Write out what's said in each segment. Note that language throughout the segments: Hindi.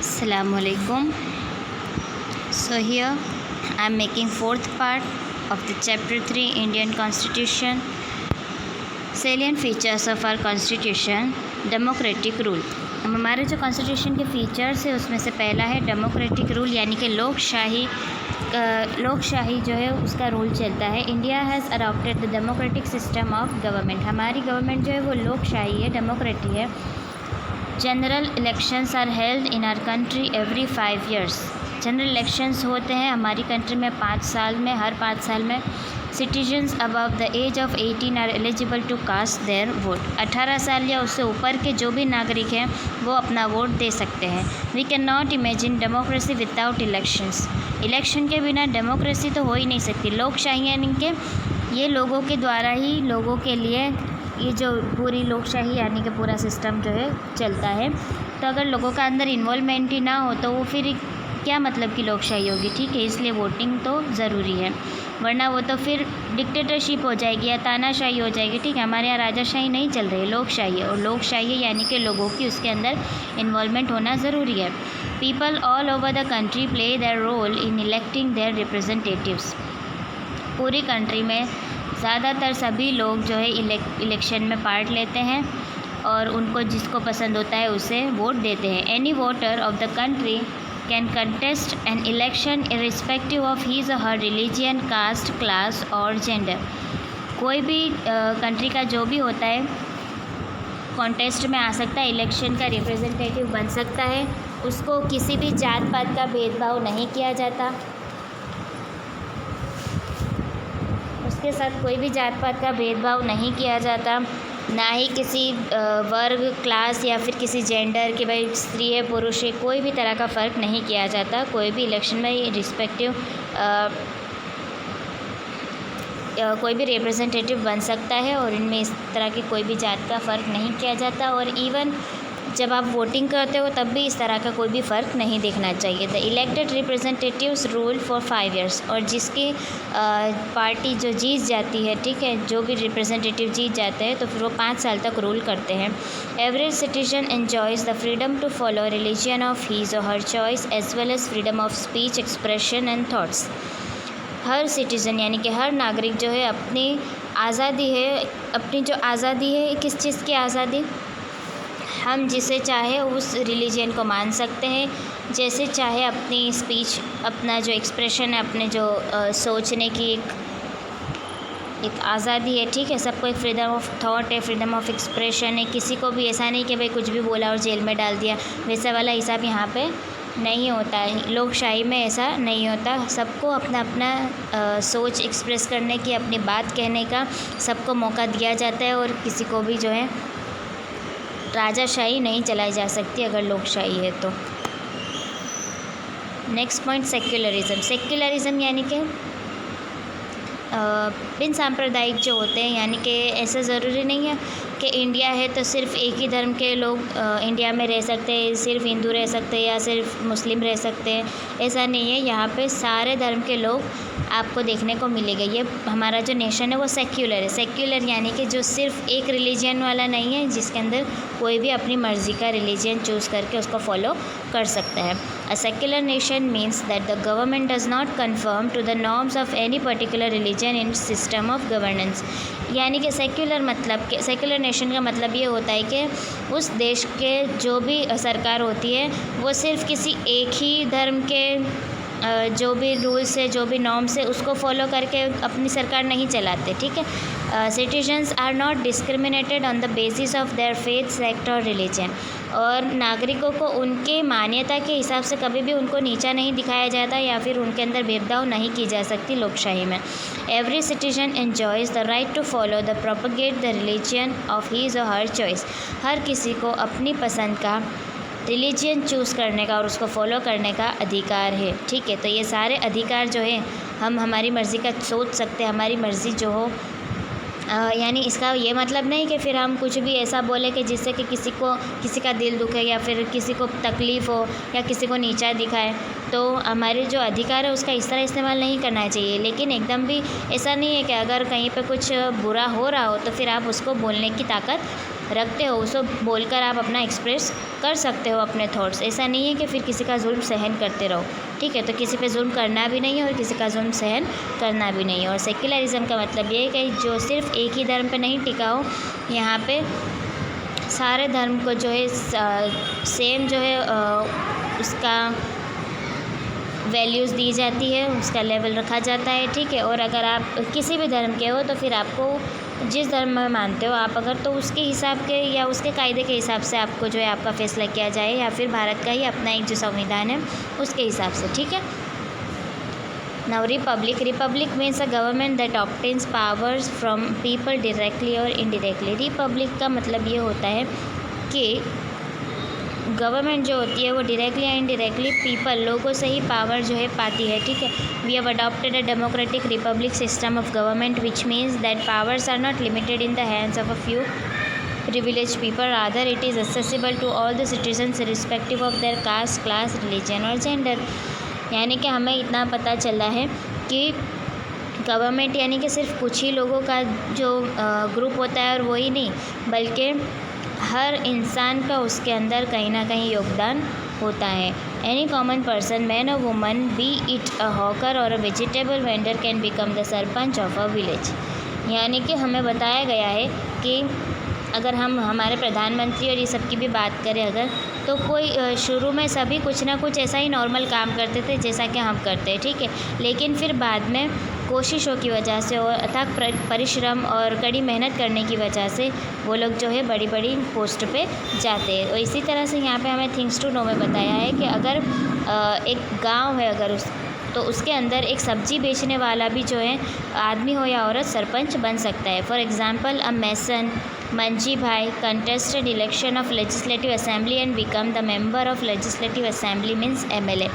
Assalamualaikum. So here I am making fourth part of the chapter 3 Indian Constitution. Salient features of our Constitution. Democratic rule. अब हमारे जो कॉन्स्टिट्यूशन के फीचर्स है उसमें से पहला है डेमोक्रेटिक रूल, यानी कि लोकशाही जो है उसका रूल चलता है। India has adopted the democratic system of government. हमारी गवर्नमेंट जो है वो लोकशाही है, डेमोक्रेटिक है। General elections are held in our country every 5 years। General elections होते हैं हमारी कंट्री में 5 साल में, हर 5 साल में। Citizens above the age of 18 are eligible to cast their vote. 18 साल या उससे ऊपर के जो भी नागरिक हैं वो अपना वोट दे सकते हैं। We can not imagine democracy without elections. Election के बिना डेमोक्रेसी तो हो ही नहीं सकती। लोकशाही यानी कि ये लोगों के द्वारा ही लोगों के लिए ये जो पूरी लोकशाही यानी कि पूरा सिस्टम जो है चलता है। तो अगर लोगों का अंदर इन्वॉल्वमेंट ही ना हो तो वो फिर क्या मतलब की लोकशाही होगी, ठीक है। इसलिए वोटिंग तो ज़रूरी है, वरना वो तो फिर डिक्टेटरशिप हो जाएगी या तानाशाही हो जाएगी, ठीक है। हमारे यहाँ राजाशाही नहीं चल रही है, लोकशाही है। और लोकशाही है यानी कि लोगों की उसके अंदर इन्वॉल्वमेंट होना ज़रूरी है। People all over the country play their role in electing their representatives. पूरी कंट्री में ज़्यादातर सभी लोग जो है इलेक्शन में पार्ट लेते हैं और उनको जिसको पसंद होता है उसे वोट देते हैं। Any voter of the country can contest an election irrespective of his और her religion, caste, class or gender. कोई भी कंट्री का जो भी होता है कॉन्टेस्ट में आ सकता है, इलेक्शन का रिप्रेजेंटेटिव बन सकता है। उसको किसी भी जात पात का भेदभाव नहीं किया जाता, उसके साथ कोई भी जात पात का भेदभाव नहीं किया जाता, ना ही किसी वर्ग, क्लास या फिर किसी जेंडर कि भाई स्त्री है पुरुष है, कोई भी तरह का फ़र्क नहीं किया जाता। कोई भी इलेक्शन में रिस्पेक्टिव कोई भी रिप्रेजेंटेटिव बन सकता है और इनमें इस तरह की कोई भी जात का फ़र्क नहीं किया जाता। और इवन जब आप वोटिंग करते हो तब भी इस तरह का कोई भी फ़र्क नहीं देखना चाहिए। The elected representatives rule for 5 years। और जिसकी पार्टी जो जीत जाती है, ठीक है, जो भी रिप्रेजेंटेटिव जीत जाते हैं तो फिर वो 5 साल तक रूल करते हैं। Every citizen enjoys the freedom to follow religion of his और her choice as well as freedom of speech, expression and thoughts. हर सिटीज़न यानी कि हर नागरिक जो है अपनी आज़ादी है, अपनी जो आज़ादी है, किस चीज़ की आज़ादी, हम जिसे चाहे उस रिलीजन को मान सकते हैं, जैसे चाहे अपनी स्पीच, अपना जो एक्सप्रेशन है, अपने जो सोचने की एक आज़ादी है, ठीक है। सबको एक फ्रीडम ऑफ थॉट है, फ्रीडम ऑफ एक्सप्रेशन है। किसी को भी ऐसा नहीं कि भाई कुछ भी बोला और जेल में डाल दिया, वैसा वाला हिसाब यहाँ पे नहीं होता है। लोकशाही में ऐसा नहीं होता। सबको अपना अपना सोच एक्सप्रेस करने की, अपनी बात कहने का सबको मौका दिया जाता है और किसी को भी जो है राजाशाही नहीं चलाई जा सकती अगर लोकशाही है तो। Next point secularism. सेक्युलरिज्म यानी कि बिन सांप्रदायिक जो होते हैं, यानी कि ऐसा ज़रूरी नहीं है कि इंडिया है तो सिर्फ़ एक ही धर्म के लोग इंडिया में रह सकते हैं, सिर्फ हिंदू रह सकते हैं या सिर्फ मुस्लिम रह सकते हैं, ऐसा नहीं है। यहाँ पे सारे धर्म के लोग आपको देखने को मिलेगा। ये हमारा जो नेशन है वो सेक्युलर है। सेक्युलर यानी कि जो सिर्फ एक रिलीजन वाला नहीं है, जिसके अंदर कोई भी अपनी मर्ज़ी का रिलीजन चूज़ करके उसको फॉलो कर सकता है। A secular nation means that the government does not conform to the norms of any particular religion in system of governance. यानी कि सेक्युलर नेशन का मतलब ये होता है कि उस देश के जो भी सरकार होती है वो सिर्फ किसी एक ही धर्म के जो भी रूल्स है, जो भी नॉर्म्स है, उसको फॉलो करके अपनी सरकार नहीं चलाते, ठीक है। Citizens are not discriminated on the basis of their faith, sect or religion. और नागरिकों को उनके मान्यता के हिसाब से कभी भी उनको नीचा नहीं दिखाया जाता या फिर उनके अंदर भेदभाव नहीं की जा सकती लोकशाही में। Every citizen enjoys the right to follow the propagate the religion of his और हर चॉइस। हर किसी को अपनी पसंद का रिलीजन चूज़ करने का और उसको फॉलो करने का अधिकार है, ठीक है। तो ये सारे अधिकार जो है हम हमारी मर्ज़ी का सोच सकते हैं, हमारी मर्ज़ी जो हो यानी इसका ये मतलब नहीं कि फिर हम कुछ भी ऐसा बोले कि जिससे कि किसी का दिल दुखे या फिर किसी को तकलीफ़ हो या किसी को नीचा दिखाए। तो हमारे जो अधिकार है उसका इस तरह इस्तेमाल नहीं करना चाहिए। लेकिन एकदम भी ऐसा नहीं है कि अगर कहीं पे कुछ बुरा हो रहा हो तो फिर आप उसको बोलने की ताकत रखते हो उसको बोलकर आप अपना एक्सप्रेस कर सकते हो अपने थॉट्स। ऐसा नहीं है कि फिर किसी का जुल्म सहन करते रहो, ठीक है। तो किसी पे जुल्म करना भी नहीं है और किसी का जुल्म सहन करना भी नहीं है। और सेक्युलरिज्म का मतलब ये है कि जो सिर्फ एक ही धर्म पे नहीं टिका हो, यहाँ पे सारे धर्म को जो है सेम जो है उसका वैल्यूज़ दी जाती है, उसका लेवल रखा जाता है, ठीक है। और अगर आप किसी भी धर्म के हो तो फिर आपको जिस धर्म में मानते हो आप, अगर तो उसके हिसाब के या उसके कायदे के हिसाब से आपको जो है आपका फैसला किया जाए, या फिर भारत का ही अपना एक जो संविधान है उसके हिसाब से, ठीक है। Now Republic means a government that obtains powers from people directly और इनडायरेक्टली। रिपब्लिक का मतलब ये होता है कि गवर्नमेंट जो होती है वो डायरेक्टली या इनडायरेक्टली पीपल लोगों से ही पावर जो है पाती है, ठीक है। We have adopted a democratic republic system of government which means that powers are not limited in the hands of a few privileged people, rather it is accessible to all the citizens irrespective of their caste, class, religion और gender। यानी कि हमें इतना पता चला है कि गवर्नमेंट यानी कि सिर्फ कुछ ही लोगों का जो ग्रुप होता है और वही नहीं, बल्कि हर इंसान का उसके अंदर कहीं ना कहीं योगदान होता है। एनी कॉमन पर्सन, मैन और woman, be it a hawker और a vegetable vendor, can become the sarpanch of a village. यानी कि हमें बताया गया है कि अगर हम हमारे प्रधानमंत्री और ये सब की भी बात करें अगर, तो कोई शुरू में सभी कुछ ना कुछ ऐसा ही नॉर्मल काम करते थे जैसा कि हम करते हैं, ठीक है। लेकिन फिर बाद में कोशिशों की वजह से और अथक परिश्रम और कड़ी मेहनत करने की वजह से वो लोग जो है बड़ी बड़ी पोस्ट पे जाते हैं। और इसी तरह से यहाँ पे हमें थिंग्स टू नो में बताया है कि अगर एक गांव है अगर तो उसके अंदर एक सब्जी बेचने वाला भी जो है आदमी हो या औरत सरपंच बन सकता है। फॉर एग्जांपल अ मैसन मंजी भाई contested election of legislative assembly and become the member of legislative assembly means MLA.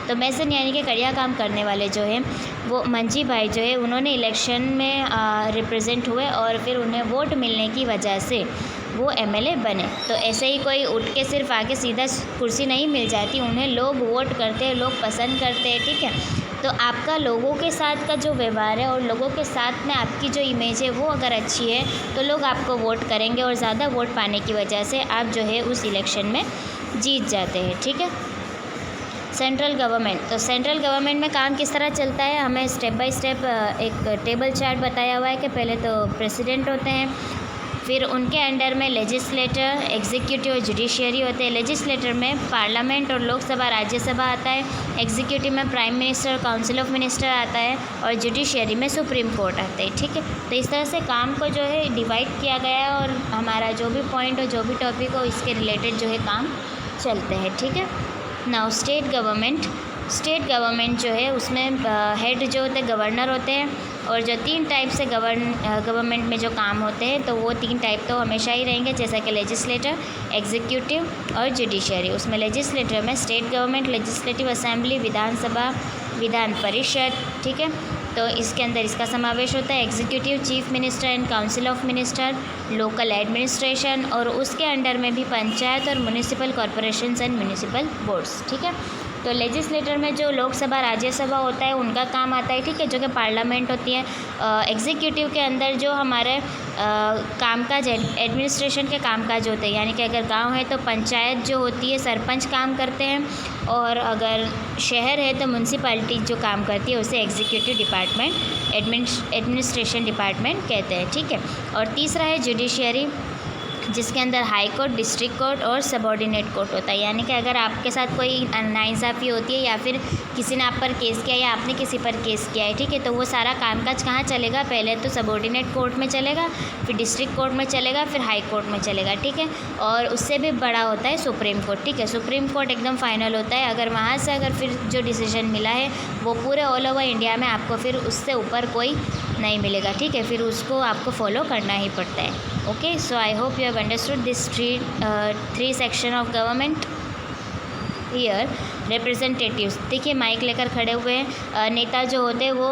तो मैसन यानी कि कड़िया काम करने वाले जो हैं वो मंजी भाई जो है उन्होंने इलेक्शन में रिप्रेजेंट हुए और फिर उन्हें वोट मिलने की वजह से वो एमएलए बने। तो ऐसे ही कोई उठ के सिर्फ आके सीधा कुर्सी नहीं मिल जाती, उन्हें लोग वोट करते हैं, लोग पसंद करते हैं, ठीक है। तो आपका लोगों के साथ का जो व्यवहार है और लोगों के साथ में आपकी जो इमेज है वो अगर अच्छी है तो लोग आपको वोट करेंगे और ज़्यादा वोट पाने की वजह से आप जो है उस इलेक्शन में जीत जाते हैं, ठीक है। सेंट्रल गवर्नमेंट, तो सेंट्रल गवर्नमेंट में काम किस तरह चलता है हमें स्टेप बाय स्टेप एक टेबल चार्ट बताया हुआ है कि पहले तो प्रेसिडेंट होते हैं, फिर उनके अंडर में लेजिस्लेटर, एग्जीक्यूटिव और जुडिशियरी होते हैं। लेजिस्लेटर में पार्लियामेंट और लोकसभा राज्यसभा आता है, एग्जीक्यूटिव में प्राइम मिनिस्टर और काउंसिल ऑफ मिनिस्टर आता है और जुडिशियरी में सुप्रीम कोर्ट आता है, ठीक है। तो इस तरह से काम को जो है डिवाइड किया गया है और हमारा जो भी पॉइंट हो जो भी टॉपिक हो इसके रिलेटेड जो है काम चलते हैं, ठीक है। नाउ स्टेट गवर्नमेंट जो है उसमें हेड जो होते हैं गवर्नर होते हैं और जो 3 टाइप से गवर्नमेंट में जो काम होते हैं तो वो 3 टाइप तो हमेशा ही रहेंगे, जैसा कि लेजिस्लेटर, एग्जीक्यूटिव और जुडिशरी। उसमें लेजिस्लेटर में स्टेट गवर्नमेंट, लेजिस्लेटिव असेंबली, विधानसभा, विधान परिषद, ठीक है। तो इसके अंदर इसका समावेश होता है executive, chief minister and council of minister, local administration और उसके अंडर में भी पंचायत और municipal corporations and municipal boards, ठीक है। तो लेजिस्लेटर में जो लोकसभा राज्यसभा होता है उनका काम आता है, ठीक है, जो कि पार्लियामेंट होती है। एग्जीक्यूटिव के अंदर जो हमारे कामकाज एडमिनिस्ट्रेशन के कामकाज होते हैं, यानी कि अगर गांव है तो पंचायत जो होती है सरपंच काम करते हैं और अगर शहर है तो म्यूनसिपैलिटी जो काम करती है उसे एग्जीक्यूटिव डिपार्टमेंट, एडमिनिस्ट्रेशन डिपार्टमेंट कहते हैं, ठीक है। और तीसरा है जुडिशियरी, जिसके अंदर हाई कोर्ट, डिस्ट्रिक्ट कोर्ट और सबॉर्डिनेट कोर्ट होता है। यानी कि अगर आपके साथ कोई नाइंसाफ़ी होती है या फिर किसी ने आप पर केस किया या आपने किसी पर केस किया है, ठीक है, तो वो सारा कामकाज कहाँ चलेगा, पहले तो सबॉर्डिनेट कोर्ट में चलेगा, फिर डिस्ट्रिक्ट कोर्ट में चलेगा, फिर हाई कोर्ट में चलेगा, ठीक है। और उससे भी बड़ा होता है सुप्रीम कोर्ट, ठीक है। सुप्रीम कोर्ट एकदम फाइनल होता है, अगर वहाँ से अगर फिर जो डिसीजन मिला है वो पूरे ऑल ओवर इंडिया में आपको फिर उससे ऊपर कोई नहीं मिलेगा, ठीक है, फिर उसको आपको फॉलो करना ही पड़ता है। Okay, so I hope you have understood this three section of government. Here representatives, देखिए माइक लेकर खड़े हुए हैं नेता जो होते हैं वो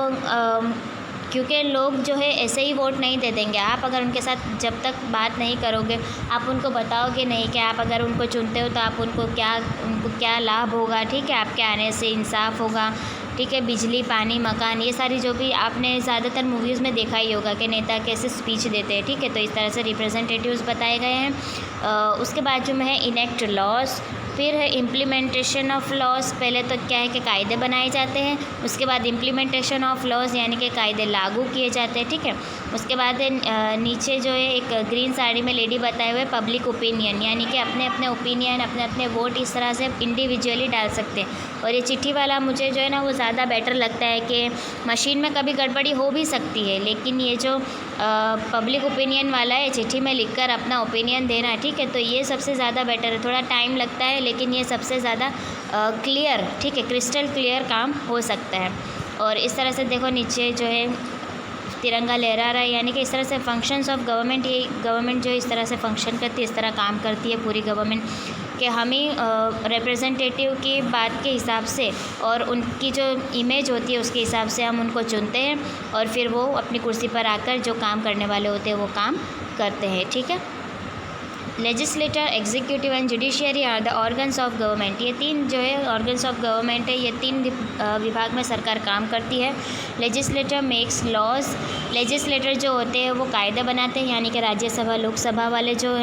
क्योंकि लोग जो है ऐसे ही वोट नहीं दे देंगे। आप अगर उनके साथ जब तक बात नहीं करोगे, आप उनको बताओगे नहीं कि आप अगर उनको चुनते हो तो आप उनको क्या लाभ होगा, ठीक है, आपके आने से इंसाफ होगा, ठीक है, बिजली, पानी, मकान, ये सारी जो भी आपने ज़्यादातर मूवीज़ में देखा ही होगा कि नेता कैसे स्पीच देते हैं, ठीक है। तो इस तरह से रिप्रेजेंटेटिव्स बताए गए हैं। उसके बाद जो है इनेक्ट लॉज, फिर है इम्प्लीमेंटेशन ऑफ लॉज। पहले तो क्या है कि कायदे बनाए जाते हैं, उसके बाद इम्प्लीमेंटेशन ऑफ लॉज यानी कि कायदे लागू किए जाते हैं, ठीक है। उसके बाद नीचे जो है एक ग्रीन साड़ी में लेडी बताए हुए पब्लिक ओपिनियन, यानी कि अपने अपने ओपिनियन, अपने अपने वोट इस तरह से इंडिविजुअली डाल सकते हैं। और ये चिट्ठी वाला मुझे जो है ना वो ज़्यादा बेटर लगता है कि मशीन में कभी गड़बड़ी हो भी सकती है, लेकिन ये जो पब्लिक ओपिनियन वाला है, चिट्ठी में लिखकर अपना ओपिनियन देना, ठीक है, तो ये सबसे ज़्यादा बेटर है। थोड़ा टाइम लगता है लेकिन ये सबसे ज़्यादा क्लियर, ठीक है, क्रिस्टल क्लियर काम हो सकता है। और इस तरह से देखो नीचे जो है तिरंगा लहरा रहा है, यानी कि इस तरह से फंक्शंस ऑफ गवर्नमेंट, ये गवर्नमेंट जो इस तरह से फंक्शन करती है, इस तरह काम करती है पूरी गवर्नमेंट, कि हमें रिप्रेजेंटेटिव की बात के हिसाब से और उनकी जो इमेज होती है उसके हिसाब से हम उनको चुनते हैं और फिर वो अपनी कुर्सी पर आकर जो काम करने वाले होते हैं वो काम करते हैं, ठीक है। Legislature, executive and judiciary are the organs of government. ये तीन जो है ऑर्गन्स ऑफ गवर्नमेंट है, ये तीन विभाग में सरकार काम करती है। लेजिस्लेटर मेक्स लॉज, लेजिस्लेटर जो होते हैं वो कायदे बनाते हैं, यानी कि राज्यसभा लोकसभा वाले जो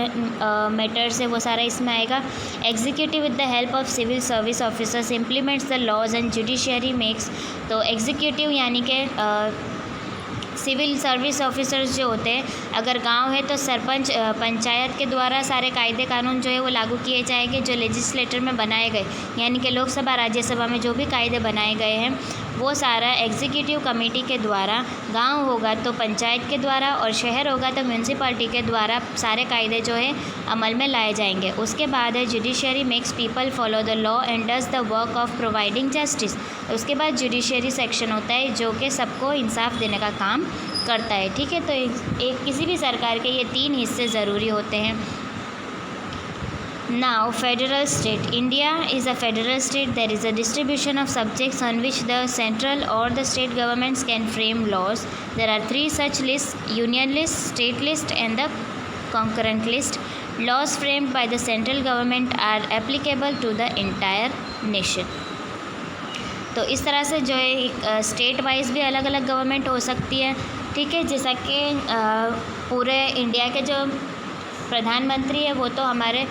मैटर्स है वो सारा इसमें आएगा। Executive with the help of civil service officers implements the laws and judiciary makes. तो एग्जीक्यूटिव यानी कि सिविल सर्विस ऑफिसर्स जो होते हैं, अगर गांव है तो सरपंच पंचायत के द्वारा सारे कायदे कानून जो है वो लागू किए जाएंगे जो लेजिस्लेटर में बनाए गए, यानी कि लोकसभा राज्यसभा में जो भी कायदे बनाए गए हैं वो सारा एग्जीक्यूटिव कमेटी के द्वारा, गांव होगा तो पंचायत के द्वारा और शहर होगा तो म्यूनसिपैलिटी के द्वारा सारे कायदे जो है अमल में लाए जाएंगे। उसके बाद है judiciary makes people follow the law and does the work of providing justice. उसके बाद जुडिशरी सेक्शन होता है जो कि सबको इंसाफ देने का काम करता है, ठीक है। तो एक किसी भी सरकार के ये तीन हिस्से ज़रूरी होते हैं। Now, federal state. India is a federal state. There is a distribution of subjects on which the central or the state governments can frame laws. There are three such lists: union list, state list, and the concurrent list. Laws framed by the central government are applicable to the entire nation. तो इस तरह से जो है स्टेट वाइज भी अलग अलग गवर्नमेंट हो सकती है, ठीक है। जैसा कि पूरे इंडिया के जो प्रधानमंत्री है वो तो हमारे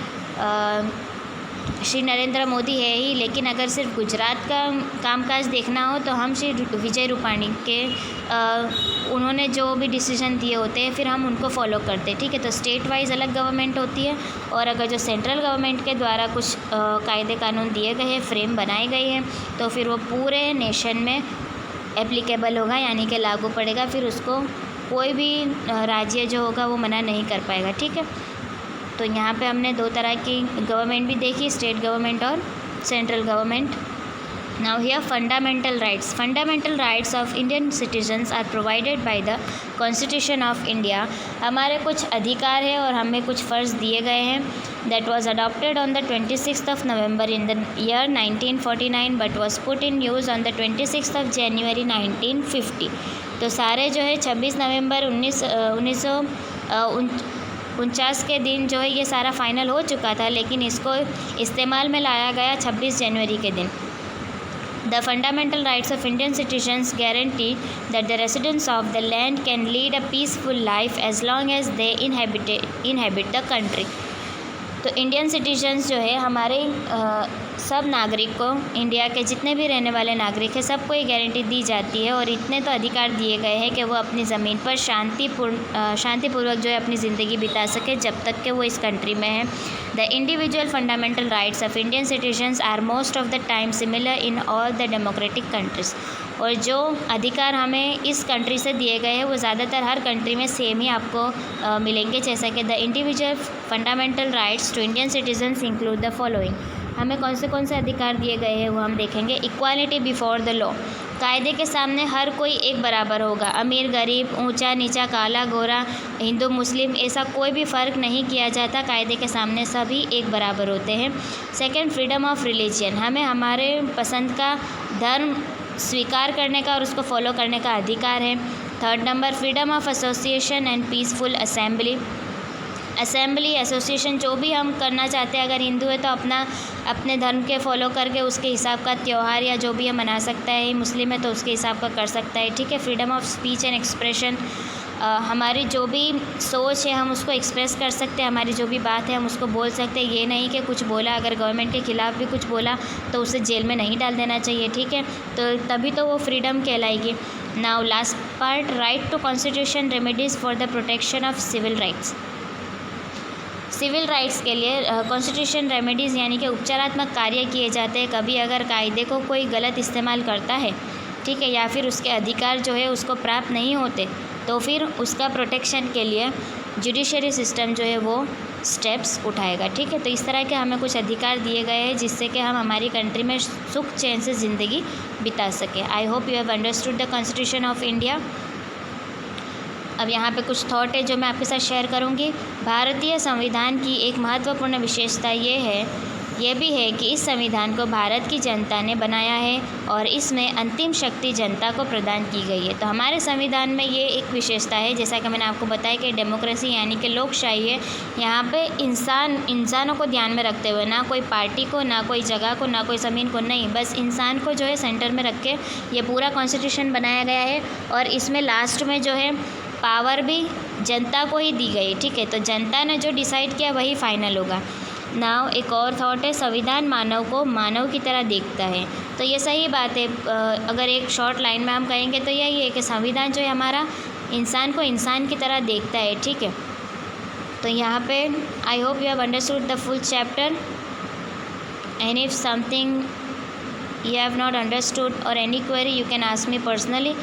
श्री नरेंद्र मोदी है ही, लेकिन अगर सिर्फ गुजरात का कामकाज देखना हो तो हम श्री विजय रूपाणी के उन्होंने जो भी डिसीजन दिए होते हैं फिर हम उनको फॉलो करते हैं, ठीक है। तो स्टेट वाइज अलग गवर्नमेंट होती है और अगर जो सेंट्रल गवर्नमेंट के द्वारा कुछ कायदे कानून दिए गए हैं, फ्रेम बनाए गए हैं, तो फिर वो पूरे नेशन में एप्लीकेबल होगा, यानी कि लागू पड़ेगा। फिर उसको कोई भी राज्य जो होगा वो मना नहीं कर पाएगा, ठीक है। तो यहाँ पे हमने दो तरह की गवर्नमेंट भी देखी, स्टेट गवर्नमेंट और central government. Now here fundamental rights of Indian citizens are provided by the constitution of India. हमारे कुछ अधिकार है और हमें कुछ फ़र्ज़ दिए गए हैं। That was adopted on the 26th November in the year 1949 but was put in use on the 26 जनवरी 1950। तो सारे जो है 26 नवंबर 1949 के दिन जो है ये सारा फाइनल हो चुका था, लेकिन इसको इस्तेमाल में लाया गया 26 जनवरी के दिन। The fundamental rights of Indian citizens guarantee that the residents of the land can lead a peaceful life as long as they inhabit the country. तो इंडियन सिटीजन्स जो है हमारे सब नागरिक को, इंडिया के जितने भी रहने वाले नागरिक हैं सबको ये गारंटी दी जाती है और इतने तो अधिकार दिए गए हैं कि वो अपनी ज़मीन पर शांतिपूर्वक जो है अपनी ज़िंदगी बिता सके जब तक कि वो इस कंट्री में है। The individual fundamental rights of Indian citizens are most of the time similar in all the democratic countries. और जो अधिकार हमें इस कंट्री से दिए गए हैं वो ज़्यादातर हर कंट्री में सेम ही आपको मिलेंगे। जैसा कि the individual fundamental rights to Indian citizens include the following. हमें कौन से अधिकार दिए गए हैं वो हम देखेंगे। इक्वालिटी बिफोर द लॉ, कायदे के सामने हर कोई एक बराबर होगा। अमीर गरीब, ऊंचा नीचा, काला गोरा, हिंदू मुस्लिम, ऐसा कोई भी फ़र्क नहीं किया जाता। कायदे के सामने सभी एक बराबर होते हैं। सेकंड, फ्रीडम ऑफ रिलीजन, हमें हमारे पसंद का धर्म स्वीकार करने का और उसको फॉलो करने का अधिकार है। Third number, freedom of association and peaceful assembly, assembly, association जो भी हम करना चाहते हैं, अगर हिंदू है तो अपने धर्म के फॉलो करके उसके हिसाब का त्यौहार या जो भी है मना सकता है। मुस्लिम है तो उसके हिसाब का कर सकता है, ठीक है। Freedom of speech and expression, हमारी जो भी सोच है हम उसको एक्सप्रेस कर सकते हैं, हमारी जो भी बात है हम उसको बोल सकते हैं। ये नहीं कि कुछ बोला, अगर गवर्नमेंट के ख़िलाफ़ भी कुछ बोला तो उसे जेल में नहीं डाल देना चाहिए, ठीक है। तो तभी तो वो फ्रीडम कहलाएगी। Now last part, right to constitution remedies for the protection of civil rights. Civil rights के लिए कॉन्स्टिट्यूशन रेमेडीज़ यानी कि उपचारात्मक कार्य किए जाते हैं। कभी अगर कायदे को कोई गलत इस्तेमाल करता है, ठीक है, या फिर उसके अधिकार जो है उसको प्राप्त नहीं होते, तो फिर उसका प्रोटेक्शन के लिए जुडिशरी सिस्टम जो है वो स्टेप्स उठाएगा, ठीक है। तो इस तरह के हमें कुछ अधिकार दिए गए हैं जिससे कि हम हमारी कंट्री में सुख चैन से ज़िंदगी बिता सकें। I hope you have understood the constitution of India. अब यहाँ पे कुछ थॉट है जो मैं आपके साथ शेयर करूँगी। भारतीय संविधान की एक महत्वपूर्ण विशेषता ये भी है कि इस संविधान को भारत की जनता ने बनाया है और इसमें अंतिम शक्ति जनता को प्रदान की गई है। तो हमारे संविधान में ये एक विशेषता है, जैसा कि मैंने आपको बताया कि डेमोक्रेसी यानी कि लोकशाही है। यहाँ पे इंसानों को ध्यान में रखते हुए, ना कोई पार्टी को, ना कोई जगह को, ना कोई ज़मीन को, नहीं, बस इंसान को जो है सेंटर में रख के ये पूरा कॉन्स्टिट्यूशन बनाया गया है। और इसमें लास्ट में जो है पावर भी जनता को ही दी गई, ठीक है। तो जनता ने जो डिसाइड किया वही फाइनल होगा। नाउ एक और थॉट है, संविधान मानव को मानव की तरह देखता है। तो ये सही बात है। अगर एक शॉर्ट लाइन में हम कहेंगे तो यही है कि संविधान जो है हमारा इंसान को इंसान की तरह देखता है, ठीक है। तो यहाँ पे I hope you have understood the full chapter and if something you have not understood or any query you can ask me personally.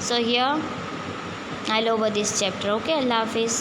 So here I'll over this chapter. Okay, Allah Hafiz.